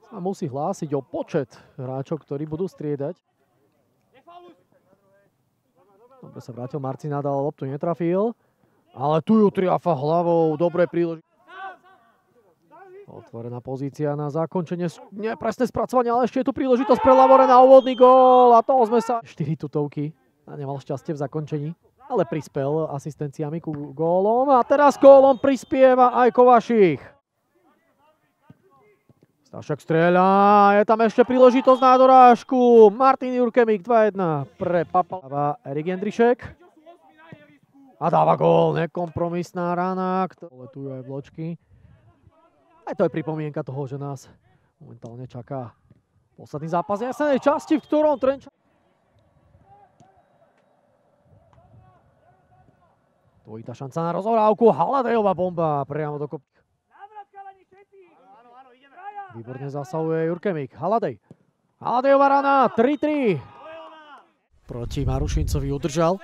sa musí hlásiť o počet hráčov, ktorí budú striedať. Dobre sa vrátil Marcinát, ale loptu netrafil. Ale tu ju triafa hlavou, dobre príležitosti. Otvorená pozícia na zakončenie, nepresné spracovanie, ale ešte je tu príležitosť pre Lavore na úvodný gól a toho sme sa... 4 tutovky a nemal šťastie v zakončení, ale prispel asistenciami ku gólom a teraz gólom prispieva aj Kovašík. Stašek strieľa, je tam ešte príležitosť na dorážku. Martin Jurkemík 2-1 pre Papala. Erik Jendrišek. A dáva gól, nekompromisná rána, ktoré tu aj vločky. Aj to je pripomienka toho, že nás momentálne čaká posledný zápas jesenej časti, v ktorom Trenčan... Dvojitá šanca na rozohrávku, Haladejová bomba priamo do kopy. Výborne zasahuje Jurkemík, Haladej. Haladejová rana, 3-3. Proti Marušincovi udržal.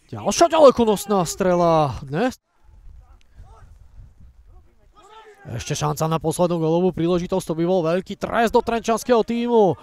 Ďalšia ďalekonosná strela dnes. Ešte šanca na poslednú gólovú príležitosť, to by bol veľký trest do trenčanského tímu.